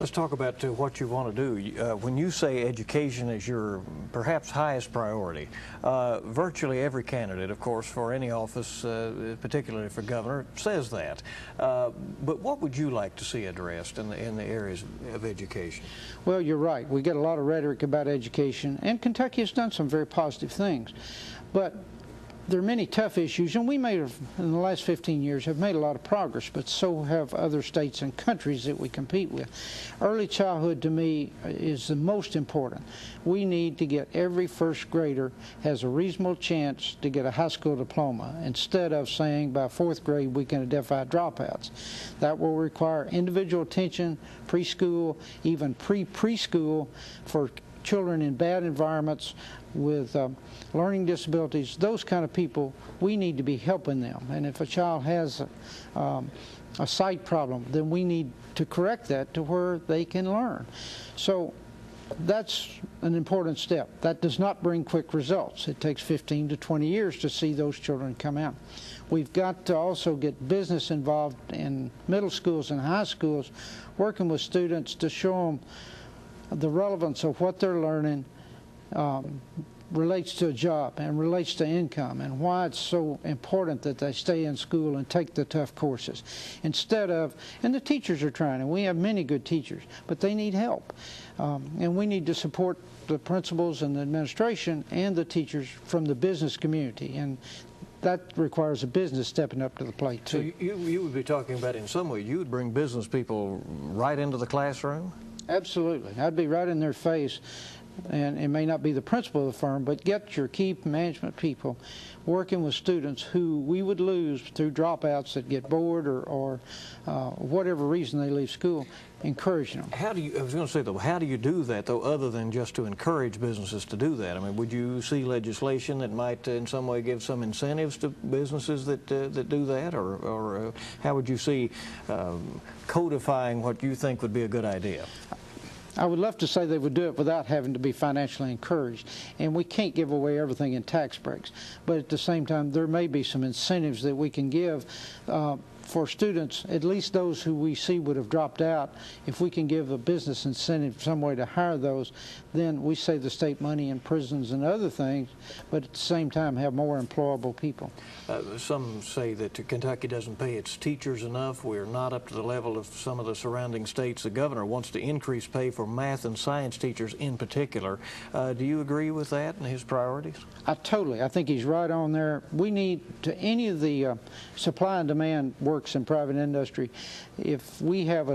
Let's talk about what you want to do. When you say education is your perhaps highest priority, virtually every candidate, of course, for any office, particularly for governor, says that. But what would you like to see addressed in the areas of education? Well, you're right. We get a lot of rhetoric about education, and Kentucky has done some very positive things. But there are many tough issues, and we in the last 15 years, have made a lot of progress, but so have other states and countries that we compete with. Early childhood, to me, is the most important. We need to get every first grader has a reasonable chance to get a high school diploma, instead of saying by fourth grade we can identify dropouts. That will require individual attention, preschool, even preschool for children in bad environments with learning disabilities. Those kind of people, we need to be helping them. And if a child has a sight problem, then we need to correct that to where they can learn. So that's an important step. That does not bring quick results. It takes 15 to 20 years to see those children come out. We've got to also get business involved in middle schools and high schools, working with students to show them the relevance of what they're learning relates to a job and relates to income, and why it's so important that they stay in school and take the tough courses. Instead of, and the teachers are trying, and we have many good teachers, but they need help. And we need to support the principals and the administration and the teachers from the business community. And that requires a business stepping up to the plate, too. So you would be talking about, in some way, you would bring business people right into the classroom? Absolutely. I'd be right in their face, and it may not be the principal of the firm, but get your key management people working with students who we would lose through dropouts that get bored or whatever reason they leave school, encouraging them. How do you, I was going to say, though, how do you do that, though, other than just to encourage businesses to do that? I mean, would you see legislation that might in some way give some incentives to businesses that do that, or how would you see codifying what you think would be a good idea? I would love to say they would do it without having to be financially encouraged, and we can't give away everything in tax breaks, but at the same time there may be some incentives that we can give for students, at least those who we see would have dropped out. If we can give a business incentive, some way to hire those, then we save the state money in prisons and other things, but at the same time have more employable people. Some say that Kentucky doesn't pay its teachers enough. We're not up to the level of some of the surrounding states. The governor wants to increase pay for math and science teachers in particular. Do you agree with that and his priorities? I think he's right on there. We need to, any of the supply and demand works in private industry. If we have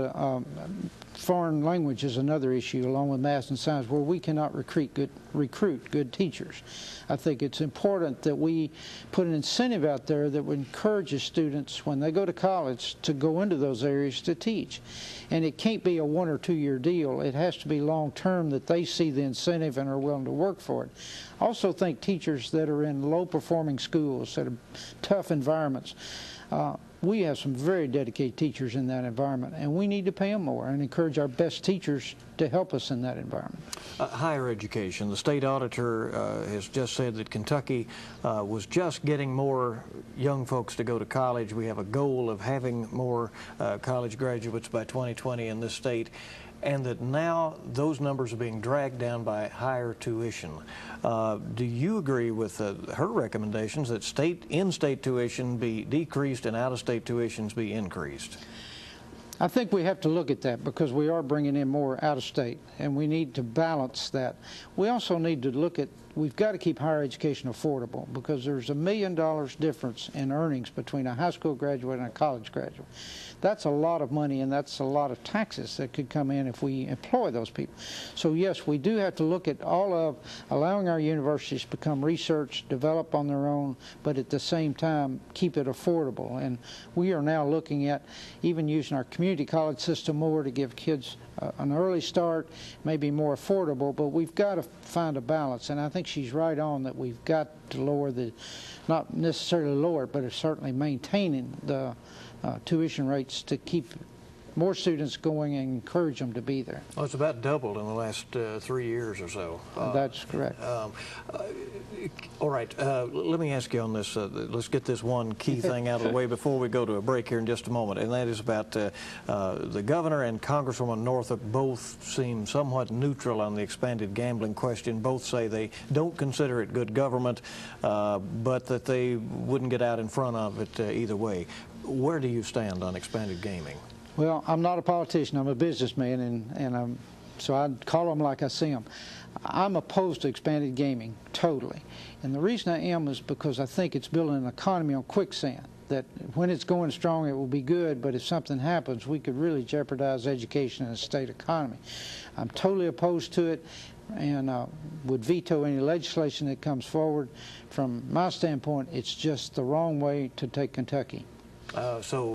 foreign language is another issue, along with math and science, where we cannot recruit good teachers. I think it's important that we put an incentive out there that would encourage the students when they go to college to go into those areas to teach. And it can't be a 1 or 2 year deal. It has to be long term, that they see the incentive and are willing to work for it. I also think teachers that are in low performing schools, that are tough environments, we have some very dedicated teachers in that environment, and we need to pay them more and encourage our best teachers to help us in that environment. Higher education. The state auditor has just said that Kentucky was just getting more young folks to go to college. We have a goal of having more college graduates by 2020 in this state, and that now those numbers are being dragged down by higher tuition. Do you agree with her recommendations that in-state tuition be decreased and out-of-state tuitions be increased? I think we have to look at that, because we are bringing in more out-of-state, and we need to balance that. We also need to look at, we've got to keep higher education affordable, because there's $1 million difference in earnings between a high school graduate and a college graduate. That's a lot of money, and that's a lot of taxes that could come in if we employ those people. So yes, we do have to look at all of allowing our universities to become research, develop on their own, but at the same time keep it affordable. And we are now looking at even using our community college system more to give kids an early start, maybe more affordable, but we've got to find a balance. And I think she's right on that we've got to lower the, not necessarily lower it, but it's certainly maintaining the tuition rates to keep more students going and encourage them to be there. Well, it's about doubled in the last 3 years or so. That's correct. All right, let me ask you on this. Let's get this one key thing out of the way before we go to a break here in just a moment, and that is about the governor and Congresswoman Northup both seem somewhat neutral on the expanded gambling question. Both say they don't consider it good government, but that they wouldn't get out in front of it either way. Where do you stand on expanded gaming? Well, I'm not a politician. I'm a businessman, and so I call them like I see them. I'm opposed to expanded gaming, totally. And the reason I am is because I think it's building an economy on quicksand, that when it's going strong, it will be good, but if something happens, we could really jeopardize education and the state economy. I'm totally opposed to it, and would veto any legislation that comes forward. From my standpoint, it's just the wrong way to take Kentucky. So